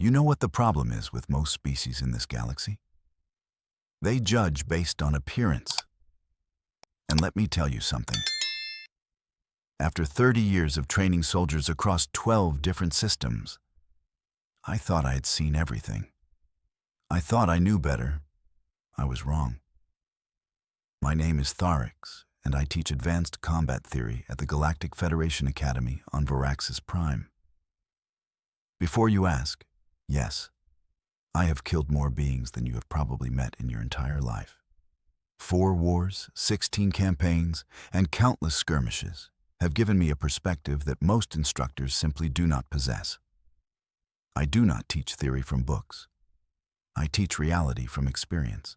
You know what the problem is with most species in this galaxy? They judge based on appearance. And let me tell you something. After 30 years of training soldiers across 12 different systems, I thought I had seen everything. I thought I knew better. I was wrong. My name is Tharix, and I teach advanced combat theory at the Galactic Federation Academy on Varaxis Prime. Before you ask, yes, I have killed more beings than you have probably met in your entire life. 4 wars, 16 campaigns, and countless skirmishes have given me a perspective that most instructors simply do not possess. I do not teach theory from books. I teach reality from experience.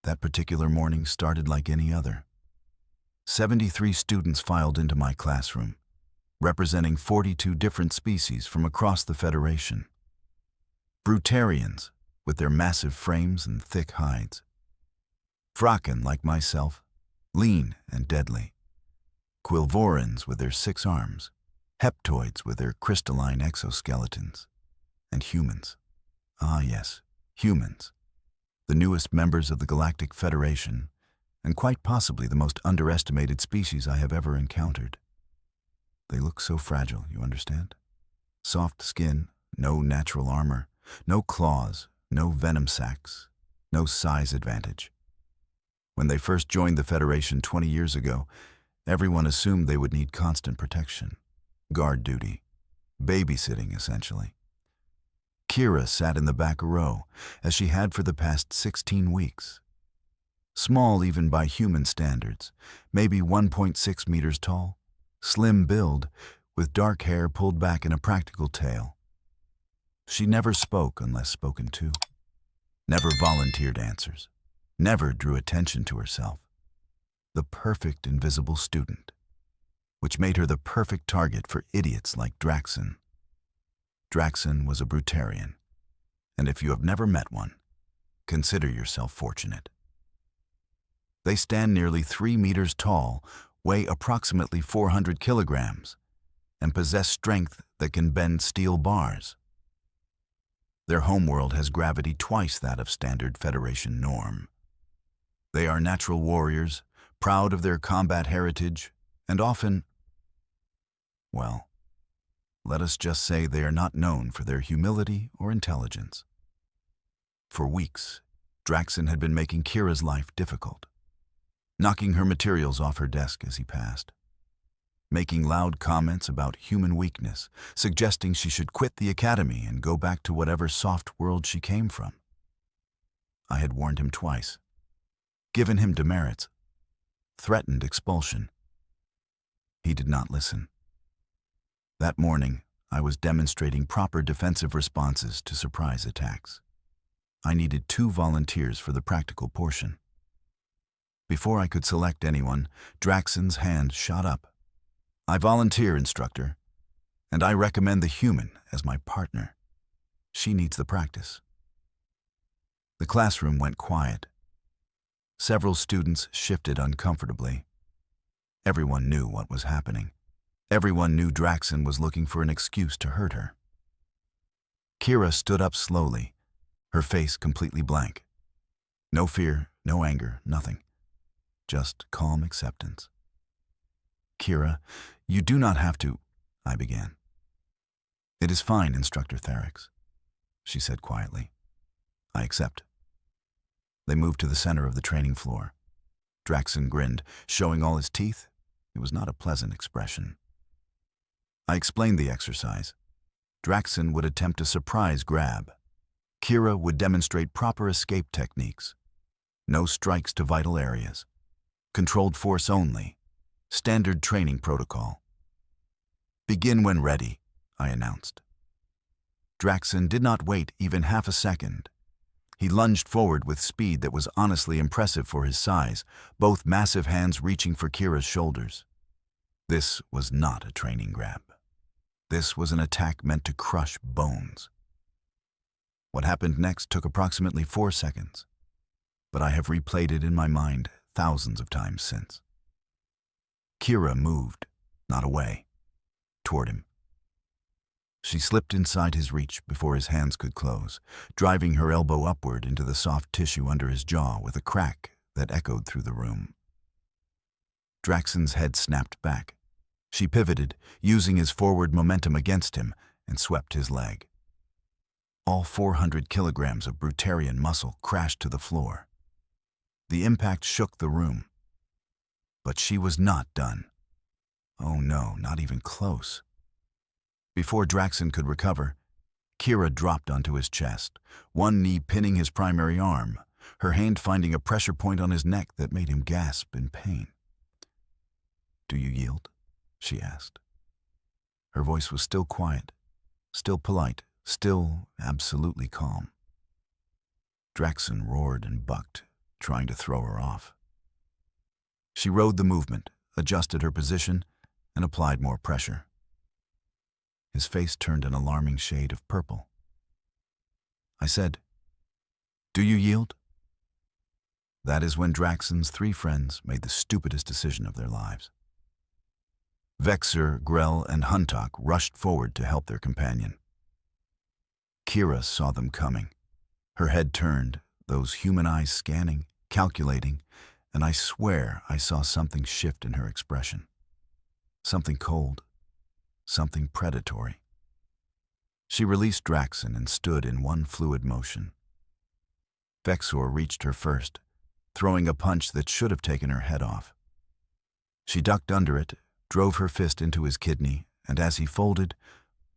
That particular morning started like any other. 73 students filed into my classroom, representing 42 different species from across the Federation. Brutarians, with their massive frames and thick hides. Draxon, like myself, lean and deadly. Quilvorans with their 6 arms. Heptoids with their crystalline exoskeletons. And humans. Ah yes, humans. The newest members of the Galactic Federation, and quite possibly the most underestimated species I have ever encountered. They look so fragile, you understand? Soft skin, no natural armor, no claws, no venom sacs, no size advantage. When they first joined the Federation 20 years ago, everyone assumed they would need constant protection, guard duty, babysitting essentially. Keira sat in the back row, as she had for the past 16 weeks. Small even by human standards, maybe 1.6 meters tall, slim build, with dark hair pulled back in a practical tail. She never spoke unless spoken to, never volunteered answers, never drew attention to herself. The perfect invisible student, which made her the perfect target for idiots like Draxon. Draxon was a Brutarian, and if you have never met one, consider yourself fortunate. They stand nearly 3 meters tall, weigh approximately 400 kilograms, and possess strength that can bend steel bars. Their homeworld has gravity twice that of standard Federation norm. They are natural warriors, proud of their combat heritage, and often, well, let us just say they are not known for their humility or intelligence. For weeks, Draxon had been making Keira's life difficult, knocking her materials off her desk as he passed, making loud comments about human weakness, suggesting she should quit the academy and go back to whatever soft world she came from. I had warned him twice, given him demerits, threatened expulsion. He did not listen. That morning, I was demonstrating proper defensive responses to surprise attacks. I needed 2 volunteers for the practical portion. Before I could select anyone, Draxon's hand shot up. I volunteer, instructor, and I recommend the human as my partner. She needs the practice. The classroom went quiet. Several students shifted uncomfortably. Everyone knew what was happening. Everyone knew Draxon was looking for an excuse to hurt her. Keira stood up slowly, her face completely blank. No fear, no anger, nothing. Just calm acceptance. Keira, you do not have to, I began. It is fine, Instructor Tharix, she said quietly. I accept. They moved to the center of the training floor. Draxon grinned, showing all his teeth. It was not a pleasant expression. I explained the exercise. Draxon would attempt a surprise grab. Keira would demonstrate proper escape techniques. No strikes to vital areas. Controlled force only. Standard training protocol. Begin when ready, I announced. Draxon did not wait even half a second. He lunged forward with speed that was honestly impressive for his size, both massive hands reaching for Keira's shoulders. This was not a training grab. This was an attack meant to crush bones. What happened next took approximately 4 seconds, but I have replayed it in my mind thousands of times since. Keira moved, not away, toward him. She slipped inside his reach before his hands could close, driving her elbow upward into the soft tissue under his jaw with a crack that echoed through the room. Draxon's head snapped back. She pivoted, using his forward momentum against him, and swept his leg. All 400 kilograms of Brutarian muscle crashed to the floor. The impact shook the room. But she was not done. Oh no, not even close. Before Draxon could recover, Keira dropped onto his chest, one knee pinning his primary arm, her hand finding a pressure point on his neck that made him gasp in pain. "Do you yield?" she asked. Her voice was still quiet, still polite, still absolutely calm. Draxon roared and bucked, trying to throw her off. She rode the movement, adjusted her position, and applied more pressure. His face turned an alarming shade of purple. I said, "Do you yield?" That is when Draxon's 3 friends made the stupidest decision of their lives. Vexer, Grell, and Huntok rushed forward to help their companion. Keira saw them coming. Her head turned, those human eyes scanning, calculating, and I swear I saw something shift in her expression. Something cold, something predatory. She released Draxon and stood in one fluid motion. Vexor reached her first, throwing a punch that should have taken her head off. She ducked under it, drove her fist into his kidney, and as he folded,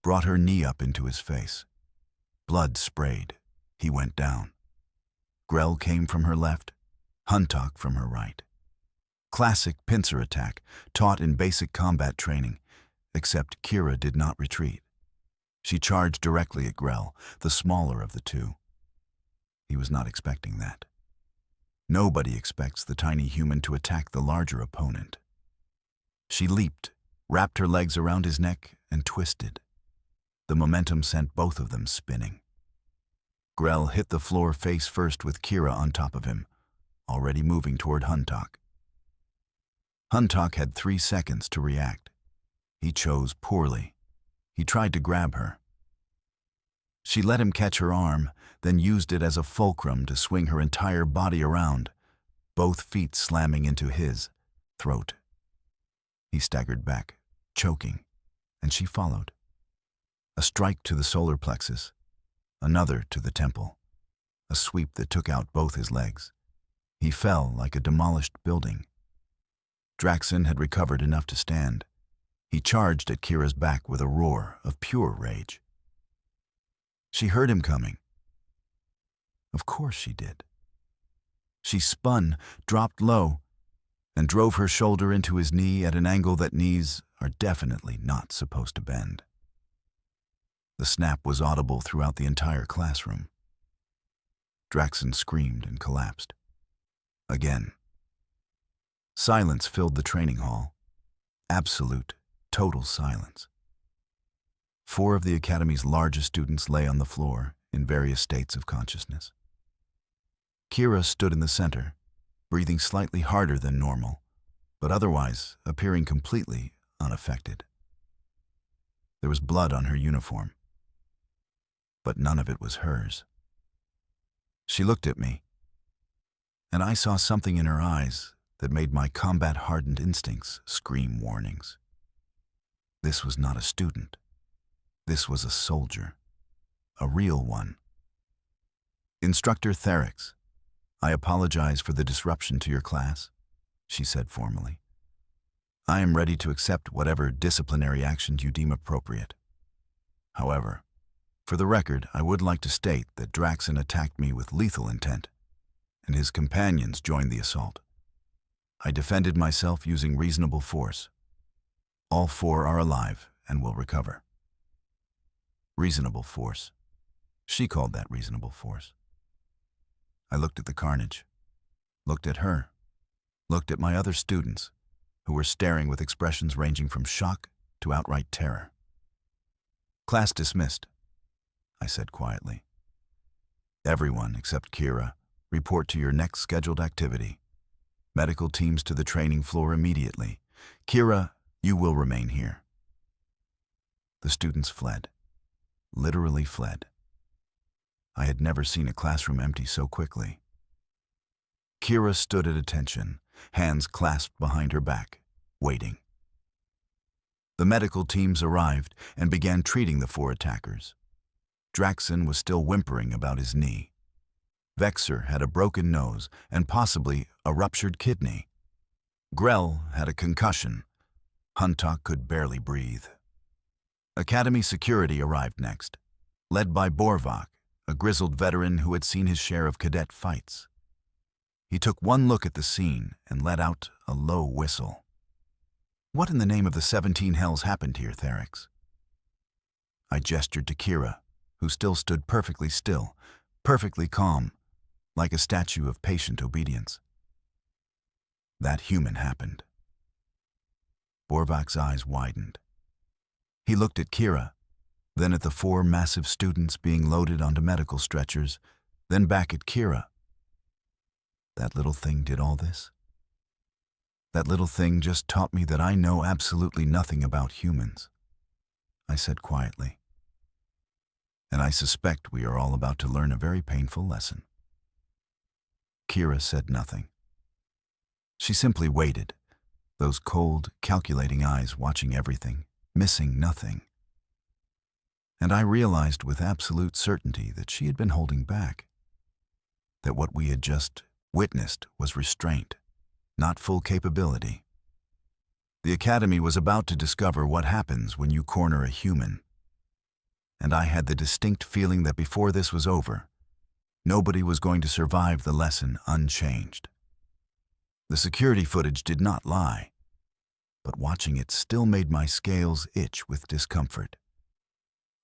brought her knee up into his face. Blood sprayed. He went down. Grell came from her left, Huntok from her right. Classic pincer attack, taught in basic combat training, except Keira did not retreat. She charged directly at Grell, the smaller of the two. He was not expecting that. Nobody expects the tiny human to attack the larger opponent. She leaped, wrapped her legs around his neck, and twisted. The momentum sent both of them spinning. Grell hit the floor face first with Keira on top of him, already moving toward Huntok. Huntok had 3 seconds to react. He chose poorly. He tried to grab her. She let him catch her arm, then used it as a fulcrum to swing her entire body around, both feet slamming into his throat. He staggered back, choking, and she followed. A strike to the solar plexus, another to the temple, a sweep that took out both his legs. He fell like a demolished building. Draxon had recovered enough to stand. He charged at Keira's back with a roar of pure rage. She heard him coming. Of course she did. She spun, dropped low, and drove her shoulder into his knee at an angle that knees are definitely not supposed to bend. The snap was audible throughout the entire classroom. Draxon screamed and collapsed. Again. Silence filled the training hall. Absolute, total silence. 4 of the Academy's largest students lay on the floor in various states of consciousness. Keira stood in the center, breathing slightly harder than normal, but otherwise appearing completely unaffected. There was blood on her uniform, but none of it was hers. She looked at me, and I saw something in her eyes that made my combat-hardened instincts scream warnings. This was not a student. This was a soldier, a real one. "Instructor Therix, I apologize for the disruption to your class," she said formally. "I am ready to accept whatever disciplinary actions you deem appropriate. However, for the record, I would like to state that Draxon attacked me with lethal intent, and his companions joined the assault. I defended myself using reasonable force. All 4 are alive and will recover." Reasonable force. She called that reasonable force. I looked at the carnage, looked at her, looked at my other students, who were staring with expressions ranging from shock to outright terror. "Class dismissed," I said quietly. "Everyone except Keira, report to your next scheduled activity. Medical teams to the training floor immediately. Keira, you will remain here." The students fled. literally fled. I had never seen a classroom empty so quickly. Keira stood at attention, hands clasped behind her back, waiting. The medical teams arrived and began treating the 4 attackers. Draxon was still whimpering about his knee. Vexer had a broken nose and possibly a ruptured kidney. Grell had a concussion. Huntok could barely breathe. Academy security arrived next, led by Borvak, a grizzled veteran who had seen his share of cadet fights. He took one look at the scene and let out a low whistle. What in the name of the 17 hells happened here, Therix? I gestured to Keira, who still stood perfectly still, perfectly calm, like a statue of patient obedience. That human happened. Borvak's eyes widened. He looked at Keira, then at the 4 massive students being loaded onto medical stretchers, then back at Keira. That little thing did all this? That little thing just taught me that I know absolutely nothing about humans, I said quietly. And I suspect we are all about to learn a very painful lesson. Keira said nothing. She simply waited, those cold, calculating eyes watching everything, missing nothing. And I realized with absolute certainty that she had been holding back, that what we had just witnessed was restraint, not full capability. The Academy was about to discover what happens when you corner a human. And I had the distinct feeling that before this was over, nobody was going to survive the lesson unchanged. The security footage did not lie, but watching it still made my scales itch with discomfort.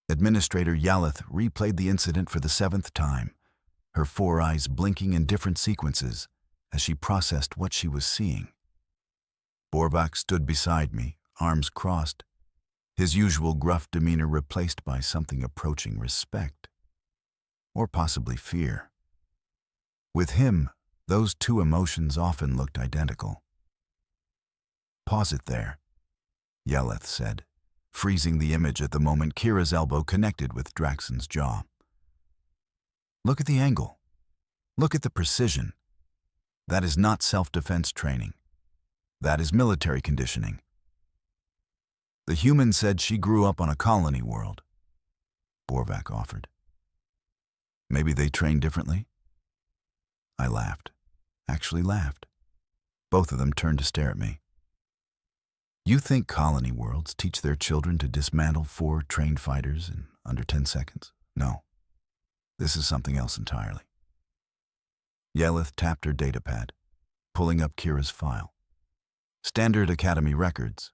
Administrator Yaleth replayed the incident for the 7th time, her 4 eyes blinking in different sequences as she processed what she was seeing. Borvak stood beside me, arms crossed, his usual gruff demeanor replaced by something approaching respect, or possibly fear. With him, those 2 emotions often looked identical. Pause it there, Yeleth said, freezing the image at the moment Keira's elbow connected with Draxon's jaw. Look at the angle. Look at the precision. That is not self-defense training. That is military conditioning. The human said she grew up on a colony world, Borvak offered. Maybe they train differently? I laughed. Actually laughed. Both of them turned to stare at me. You think colony worlds teach their children to dismantle 4 trained fighters in under 10 seconds? No. This is something else entirely. Yeleth tapped her datapad, pulling up Keira's file. Standard Academy records.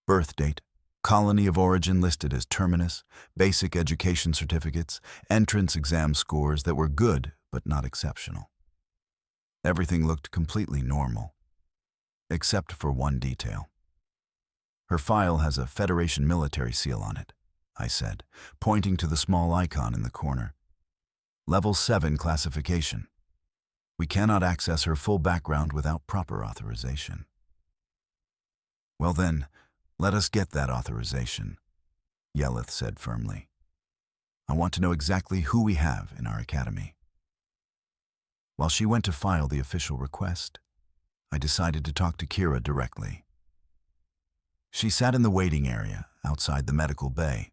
Birth date, colony of origin listed as terminus, basic education certificates, entrance exam scores that were good but not exceptional. Everything looked completely normal, except for one detail. Her file has a Federation military seal on it, I said, pointing to the small icon in the corner. Level 7 classification. We cannot access her full background without proper authorization. Well then, let us get that authorization, Yeleth said firmly. I want to know exactly who we have in our academy. While she went to file the official request, I decided to talk to Keira directly. She sat in the waiting area outside the medical bay,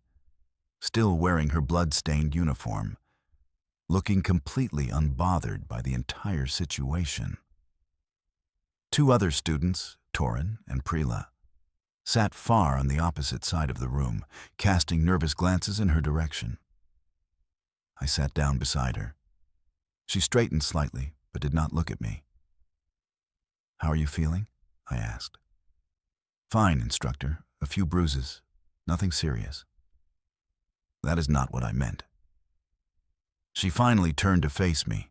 still wearing her blood-stained uniform, looking completely unbothered by the entire situation. 2 other students, Torin and Prila, sat far on the opposite side of the room, casting nervous glances in her direction. I sat down beside her. She straightened slightly, but did not look at me. How are you feeling? I asked. Fine, instructor. A few bruises. Nothing serious. That is not what I meant. She finally turned to face me,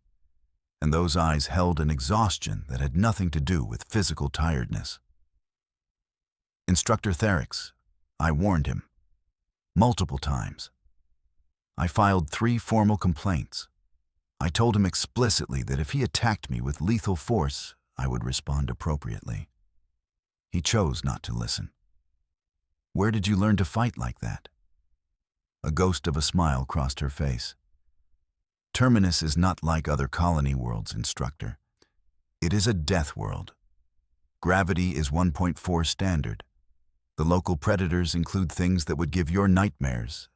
and those eyes held an exhaustion that had nothing to do with physical tiredness. Instructor Therix, I warned him. Multiple times. I filed 3 formal complaints. I told him explicitly that if he attacked me with lethal force, I would respond appropriately. He chose not to listen. Where did you learn to fight like that? A ghost of a smile crossed her face. Terminus is not like other colony worlds, instructor. It is a death world. Gravity is 1.4 standard. The local predators include things that would give your nightmares.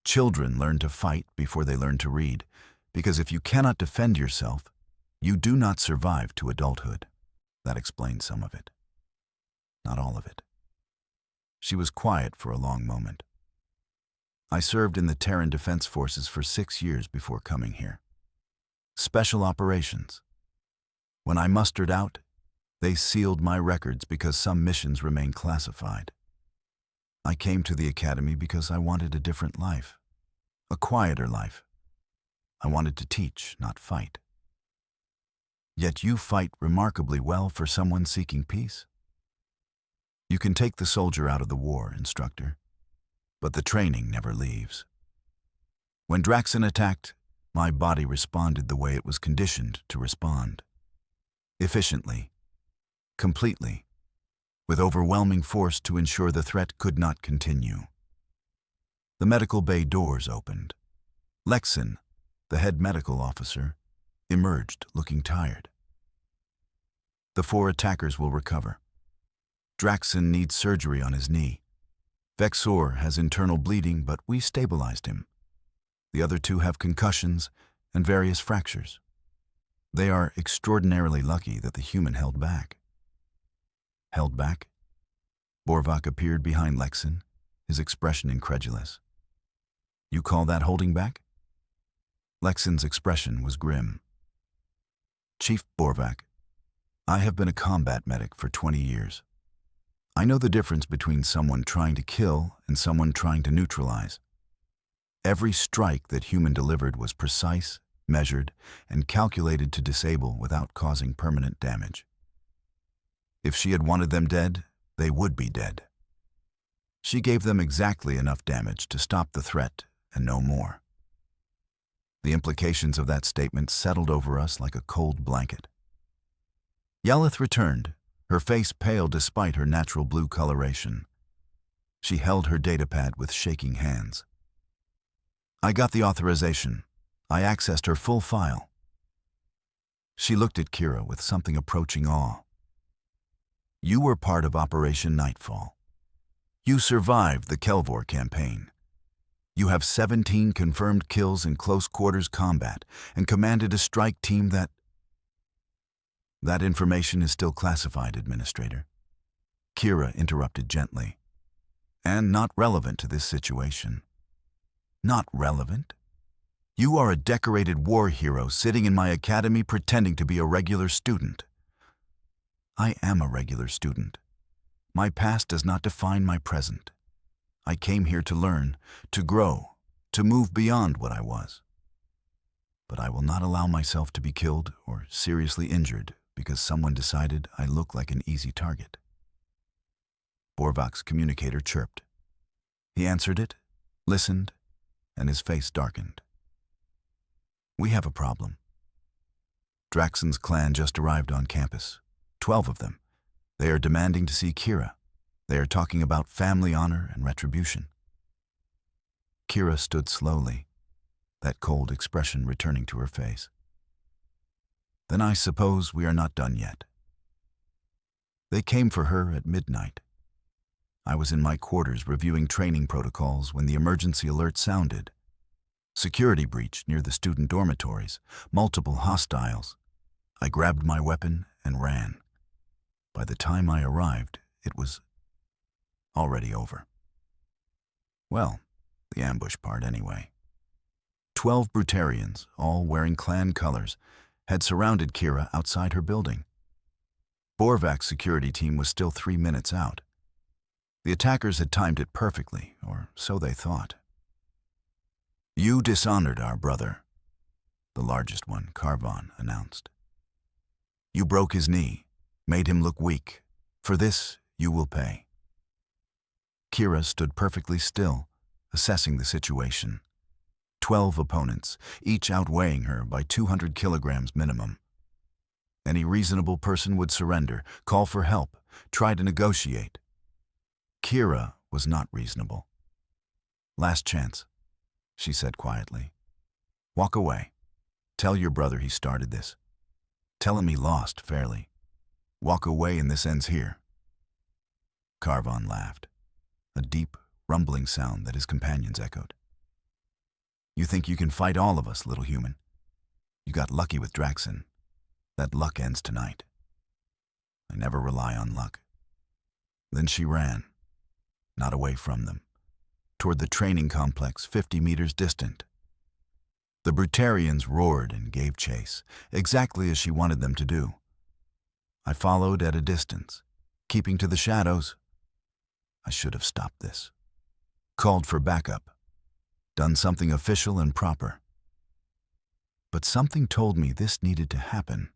Children learn to fight before they learn to read, because if you cannot defend yourself, you do not survive to adulthood. That explains some of it. Not all of it. She was quiet for a long moment. I served in the Terran Defense Forces for 6 years before coming here. Special operations. When I mustered out, they sealed my records because some missions remain classified. I came to the Academy because I wanted a different life, a quieter life. I wanted to teach, not fight. Yet you fight remarkably well for someone seeking peace. You can take the soldier out of the war, instructor, but the training never leaves. When Draxon attacked, my body responded the way it was conditioned to respond. Efficiently, completely, with overwhelming force to ensure the threat could not continue. The medical bay doors opened. Lexon, the head medical officer, emerged looking tired. The 4 attackers will recover. Draxon needs surgery on his knee. Vexor has internal bleeding, but we stabilized him. The other 2 have concussions and various fractures. They are extraordinarily lucky that the human held back. Held back? Borvak appeared behind Lexon, his expression incredulous. You call that holding back? Lexon's expression was grim. Chief Borvak, I have been a combat medic for 20 years. I know the difference between someone trying to kill and someone trying to neutralize. Every strike that human delivered was precise, measured, and calculated to disable without causing permanent damage. If she had wanted them dead, they would be dead. She gave them exactly enough damage to stop the threat and no more. The implications of that statement settled over us like a cold blanket. Yelith returned, her face pale despite her natural blue coloration. She held her datapad with shaking hands. I got the authorization. I accessed her full file. She looked at Keira with something approaching awe. You were part of Operation Nightfall. You survived the Kelvor campaign. You have 17 confirmed kills in close quarters combat and commanded a strike team that... That information is still classified, Administrator. Keira interrupted gently. And not relevant to this situation. Not relevant? You are a decorated war hero sitting in my academy pretending to be a regular student. I am a regular student. My past does not define my present. I came here to learn, to grow, to move beyond what I was. But I will not allow myself to be killed or seriously injured because someone decided I look like an easy target. Borvak's communicator chirped. He answered it, listened, and his face darkened. We have a problem. Draxon's clan just arrived on campus. 12 of them. They are demanding to see Keira. They are talking about family honor and retribution. Keira stood slowly, that cold expression returning to her face. Then I suppose we are not done yet. They came for her at midnight. I was in my quarters reviewing training protocols when the emergency alert sounded. Security breach near the student dormitories, multiple hostiles. I grabbed my weapon and ran. By the time I arrived, it was already over. Well, the ambush part anyway. 12 Brutarians, all wearing clan colors, had surrounded Keira outside her building. Borvak's security team was still 3 minutes out. The attackers had timed it perfectly, or so they thought. You dishonored our brother, the largest one, Carvon, announced. You broke his knee, made him look weak. For this, you will pay. Keira stood perfectly still, assessing the situation. 12 opponents, each outweighing her by 200 kilograms minimum. Any reasonable person would surrender, call for help, try to negotiate. Keira was not reasonable. Last chance, she said quietly. Walk away. Tell your brother he started this. Tell him he lost fairly. Walk away and this ends here. Carvon laughed, a deep, rumbling sound that his companions echoed. You think you can fight all of us, little human? You got lucky with Draxon. That luck ends tonight. I never rely on luck. Then she ran, not away from them, toward the training complex 50 meters distant. The Brutarians roared and gave chase, exactly as she wanted them to do. I followed at a distance, keeping to the shadows. I should have stopped this. Called for backup. Done something official and proper. But something told me this needed to happen.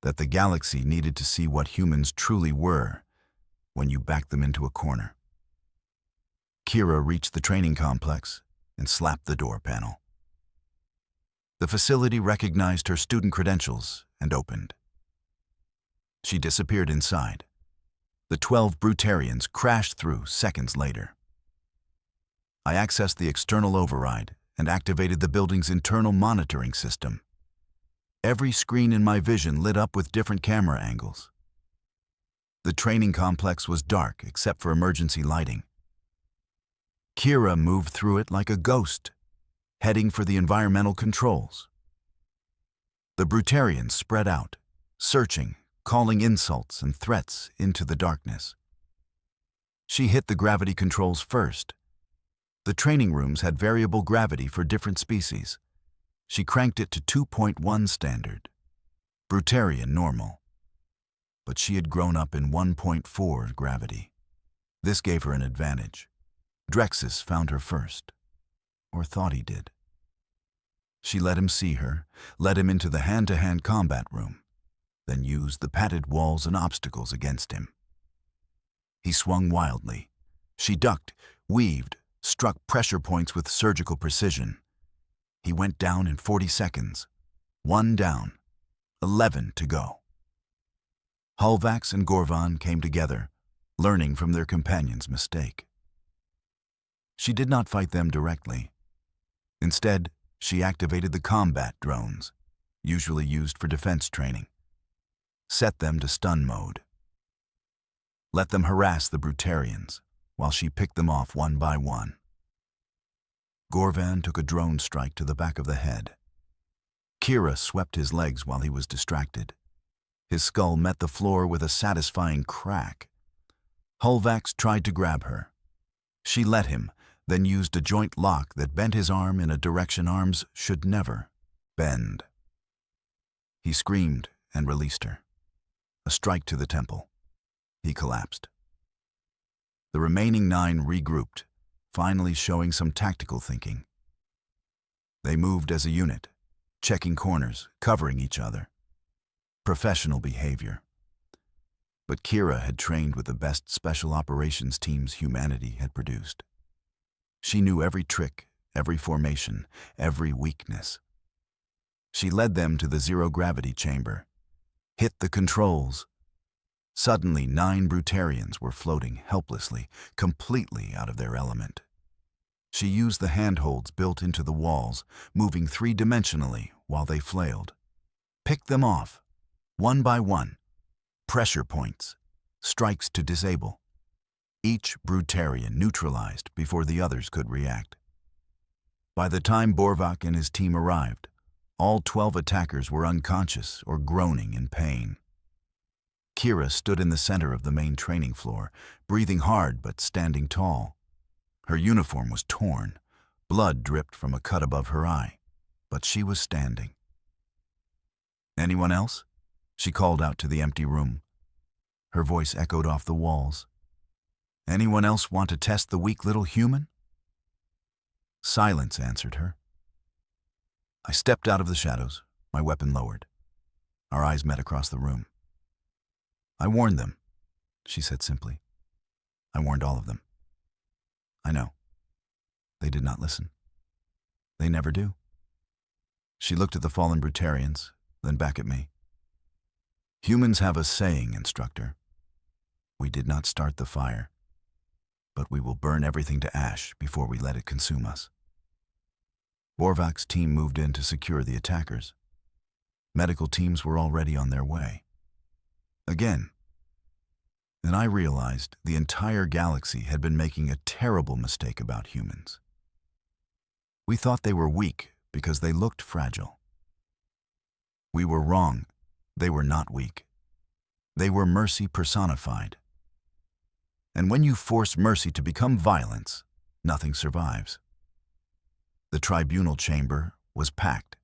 That the galaxy needed to see what humans truly were when you backed them into a corner. Keira reached the training complex and slapped the door panel. The facility recognized her student credentials and opened. She disappeared inside. The 12 Brutarians crashed through seconds later. I accessed the external override and activated the building's internal monitoring system. Every screen in my vision lit up with different camera angles. The training complex was dark except for emergency lighting. Keira moved through it like a ghost, heading for the environmental controls. The Brutarians spread out, searching, calling insults and threats into the darkness. She hit the gravity controls first. The training rooms had variable gravity for different species. She cranked it to 2.1 standard, Brutarian normal. But she had grown up in 1.4 gravity. This gave her an advantage. Draxon found her first, or thought he did. She let him see her, led him into the hand-to-hand combat room, then used the padded walls and obstacles against him. He swung wildly. She ducked, weaved, struck pressure points with surgical precision. He went down in 40 seconds. 1 down, 11 to go. Hulvax and Gorvan came together, learning from their companion's mistake. She did not fight them directly. Instead, she activated the combat drones, usually used for defense training. Set them to stun mode. Let them harass the Brutarians, while she picked them off one by one. Gorvan took a drone strike to the back of the head. Keira swept his legs while he was distracted. His skull met the floor with a satisfying crack. Hulvax tried to grab her. She let him, then used a joint lock that bent his arm in a direction arms should never bend. He screamed and released her. A strike to the temple. He collapsed. The remaining 9 regrouped, finally showing some tactical thinking. They moved as a unit, checking corners, covering each other. Professional behavior. But Keira had trained with the best special operations teams humanity had produced. She knew every trick, every formation, every weakness. She led them to the zero-gravity chamber, hit the controls. Suddenly, 9 Brutarians were floating helplessly, completely out of their element. She used the handholds built into the walls, moving 3-dimensionally while they flailed. Picked them off, one by one. Pressure points, strikes to disable. Each Brutarian neutralized before the others could react. By the time Borvak and his team arrived, all 12 attackers were unconscious or groaning in pain. Keira stood in the center of the main training floor, breathing hard but standing tall. Her uniform was torn. Blood dripped from a cut above her eye, but she was standing. "Anyone else?" she called out to the empty room. Her voice echoed off the walls. "Anyone else want to test the weak little human?" Silence answered her. I stepped out of the shadows, my weapon lowered. Our eyes met across the room. "I warned them," she said simply. "I warned all of them." "I know." They did not listen. They never do. She looked at the fallen Brutarians, then back at me. "Humans have a saying, instructor. We did not start the fire. but we will burn everything to ash before we let it consume us. Borvak's team moved in to secure the attackers. Medical teams were already on their way. Again, then I realized the entire galaxy had been making a terrible mistake about humans. We thought they were weak because they looked fragile. We were wrong. They were not weak. They were mercy personified. And when you force mercy to become violence, nothing survives. The tribunal chamber was packed.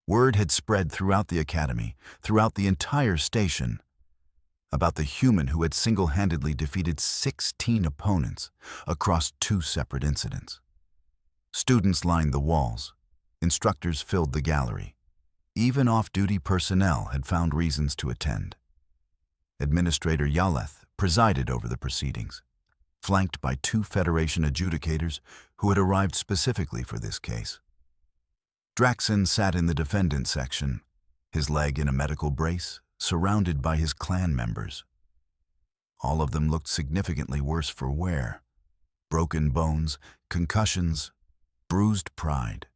Word had spread throughout the academy, throughout the entire station, about the human who had single-handedly defeated 16 opponents across 2 separate incidents. Students lined the walls. Instructors filled the gallery. Even off-duty personnel had found reasons to attend. Administrator Yaleth presided over the proceedings, flanked by 2 Federation adjudicators who had arrived specifically for this case. Draxon sat in the defendant section, his leg in a medical brace, surrounded by his clan members. All of them looked significantly worse for wear. Broken bones, concussions, bruised pride.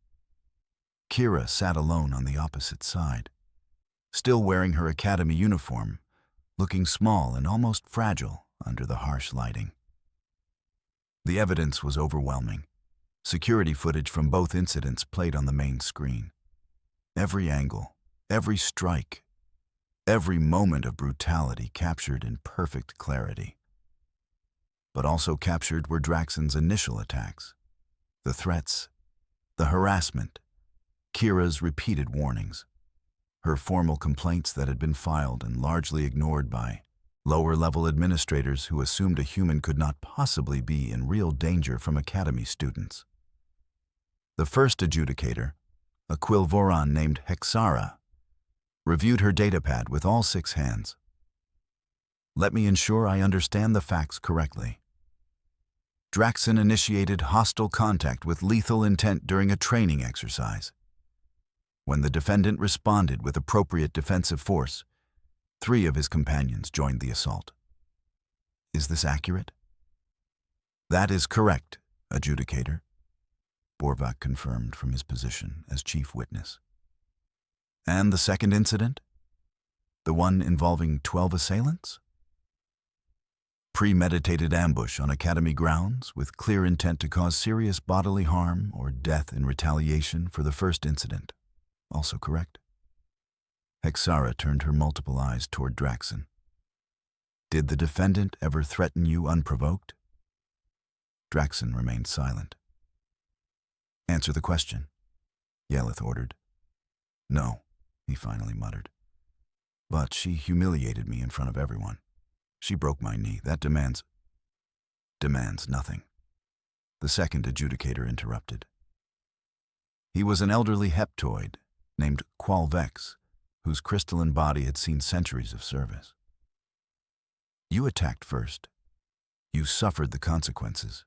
Keira sat alone on the opposite side, still wearing her academy uniform, looking small and almost fragile under the harsh lighting. The evidence was overwhelming. Security footage from both incidents played on the main screen. Every angle, every strike, every moment of brutality captured in perfect clarity. But also captured were Draxon's initial attacks, the threats, the harassment, Keira's repeated warnings, her formal complaints that had been filed and largely ignored by lower-level administrators who assumed a human could not possibly be in real danger from academy students. The first adjudicator, a Quilvoran named Hexara, reviewed her datapad with all 6 hands. Let me ensure I understand the facts correctly. Draxon initiated hostile contact with lethal intent during a training exercise. When the defendant responded with appropriate defensive force, 3 of his companions joined the assault. Is this accurate? That is correct, adjudicator, Borvak confirmed from his position as chief witness. And the second incident? The one involving 12 assailants? Premeditated ambush on academy grounds with clear intent to cause serious bodily harm or death in retaliation for the first incident. Also correct. Hexara turned her multiple eyes toward Draxon. Did the defendant ever threaten you unprovoked? Draxon remained silent. Answer the question, Yaleth ordered. No, he finally muttered. But she humiliated me in front of everyone. She broke my knee. That demands nothing. The second adjudicator interrupted. He was an elderly heptoid named Qualvex, whose crystalline body had seen centuries of service. You attacked first. You suffered the consequences.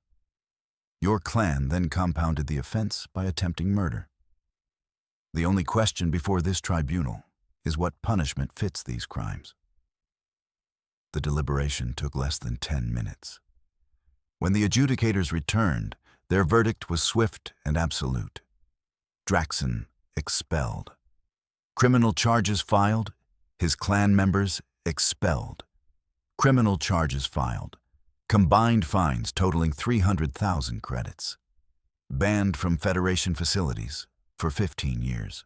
Your clan then compounded the offense by attempting murder. The only question before this tribunal is what punishment fits these crimes. The deliberation took less than 10 minutes. When the adjudicators returned, their verdict was swift and absolute. Draxon expelled. Criminal charges filed, his clan members expelled. Criminal charges filed. Combined fines totaling 300,000 credits. Banned from Federation facilities for 15 years.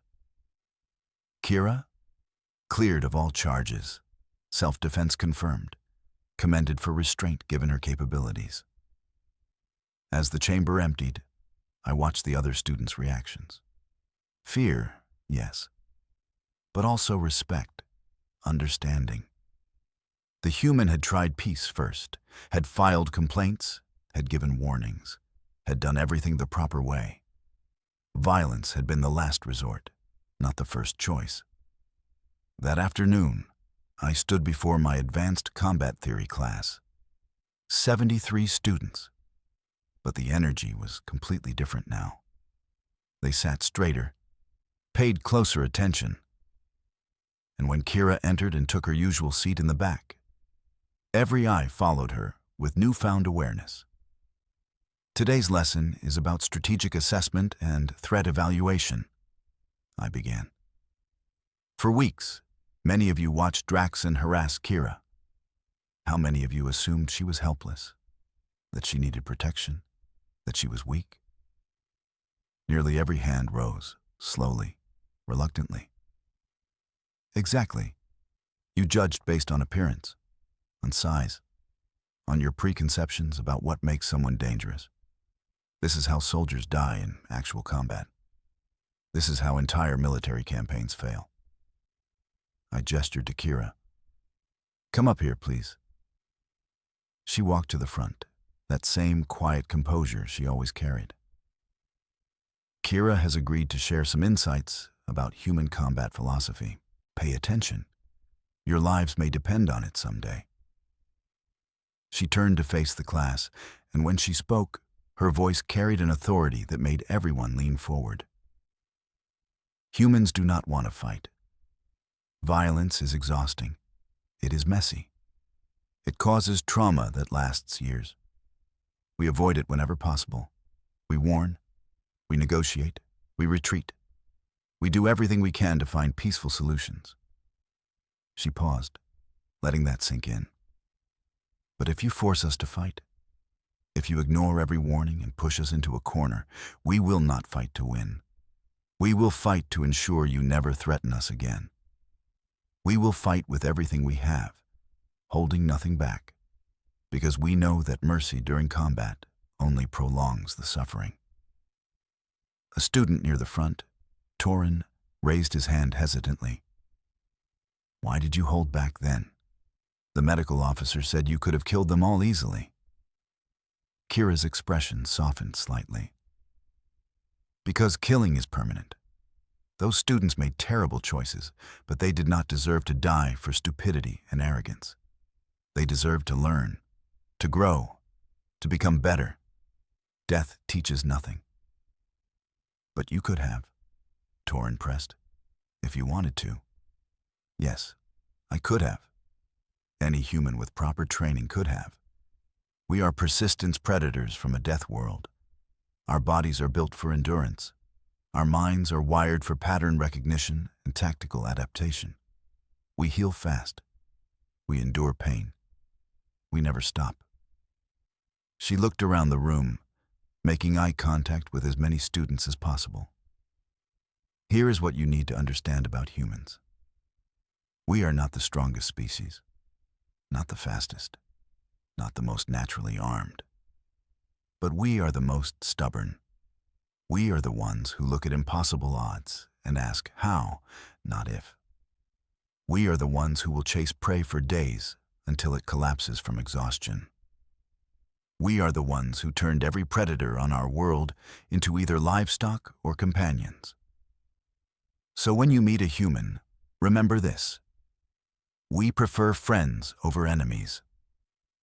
Keira? Cleared of all charges. Self-defense confirmed. Commended for restraint given her capabilities. As the chamber emptied, I watched the other students' reactions. Fear, yes, but also respect, understanding. The human had tried peace first, had filed complaints, had given warnings, had done everything the proper way. Violence had been the last resort, not the first choice. That afternoon, I stood before my advanced combat theory class. 73 students. But the energy was completely different now. They sat straighter, paid closer attention. And when Keira entered and took her usual seat in the back, every eye followed her with newfound awareness. Today's lesson is about strategic assessment and threat evaluation, I began. For weeks, many of you watched Draxon harass Keira. How many of you assumed she was helpless, that she needed protection, that she was weak? Nearly every hand rose, slowly, reluctantly. Exactly. You judged based on appearance, on size, on your preconceptions about what makes someone dangerous. This is how soldiers die in actual combat. This is how entire military campaigns fail. I gestured to Keira. Come up here, please. She walked to the front, that same quiet composure she always carried. Keira has agreed to share some insights about human combat philosophy. Pay attention. Your lives may depend on it someday. She turned to face the class, and when she spoke, her voice carried an authority that made everyone lean forward. Humans do not want to fight. Violence is exhausting. It is messy. It causes trauma that lasts years. We avoid it whenever possible. We warn. We negotiate. We retreat. We do everything we can to find peaceful solutions. She paused, letting that sink in. But if you force us to fight, if you ignore every warning and push us into a corner, we will not fight to win. We will fight to ensure you never threaten us again. We will fight with everything we have, holding nothing back, because we know that mercy during combat only prolongs the suffering. A student near the front, Torin, raised his hand hesitantly. Why did you hold back then? The medical officer said you could have killed them all easily. Keira's expression softened slightly. Because killing is permanent. Those students made terrible choices, but they did not deserve to die for stupidity and arrogance. They deserved to learn, to grow, to become better. Death teaches nothing. But you could have, Torin pressed, if you wanted to. Yes, I could have. Any human with proper training could have. We are persistence predators from a death world. Our bodies are built for endurance. Our minds are wired for pattern recognition and tactical adaptation. We heal fast. We endure pain. We never stop. She looked around the room, making eye contact with as many students as possible. Here is what you need to understand about humans. We are not the strongest species, not the fastest, not the most naturally armed. But we are the most stubborn. We are the ones who look at impossible odds and ask how, not if. We are the ones who will chase prey for days until it collapses from exhaustion. We are the ones who turned every predator on our world into either livestock or companions. So when you meet a human, remember this. We prefer friends over enemies.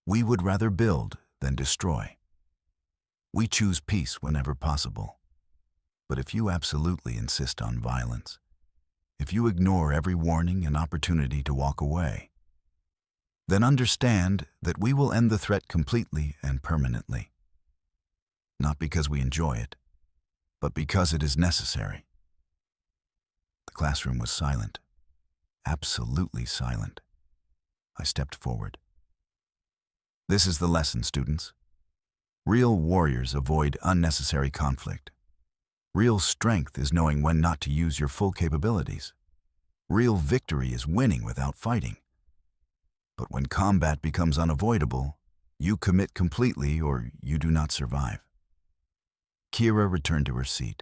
We would rather build than destroy. We choose peace whenever possible. But if you absolutely insist on violence, if you ignore every warning and opportunity to walk away, then understand that we will end the threat completely and permanently. Not because we enjoy it, but because it is necessary. The classroom was silent, absolutely silent. I stepped forward. This is the lesson, students. Real warriors avoid unnecessary conflict. Real strength is knowing when not to use your full capabilities. Real victory is winning without fighting. But when combat becomes unavoidable, you commit completely or you do not survive. Keira returned to her seat.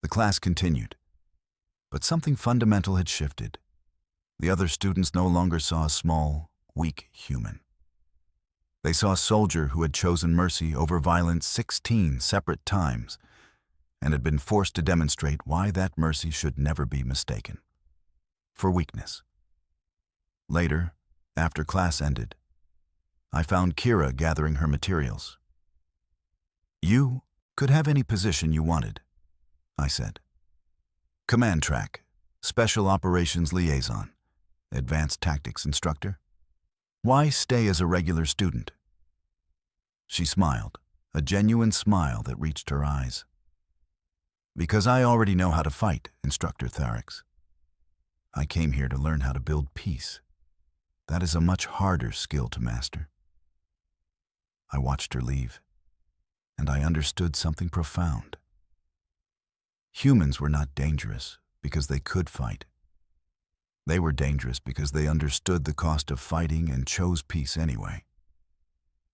The class continued. But something fundamental had shifted. The other students no longer saw a small, weak human. They saw a soldier who had chosen mercy over violence 16 separate times and had been forced to demonstrate why that mercy should never be mistaken for weakness. Later, after class ended, I found Keira gathering her materials. You could have any position you wanted, I said. Command track, Special Operations Liaison, Advanced Tactics Instructor. Why stay as a regular student? She smiled, a genuine smile that reached her eyes. Because I already know how to fight, Instructor Tharix. I came here to learn how to build peace. That is a much harder skill to master. I watched her leave, and I understood something profound. Humans were not dangerous because they could fight. They were dangerous because they understood the cost of fighting and chose peace anyway.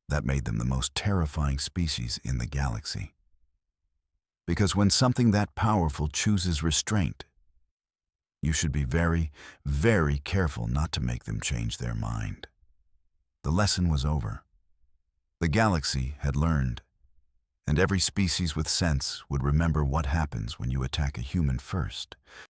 That made them the most terrifying species in the galaxy. Because when something that powerful chooses restraint, you should be very, very careful not to make them change their mind. The lesson was over. The galaxy had learned, and every species with sense would remember what happens when you attack a human first.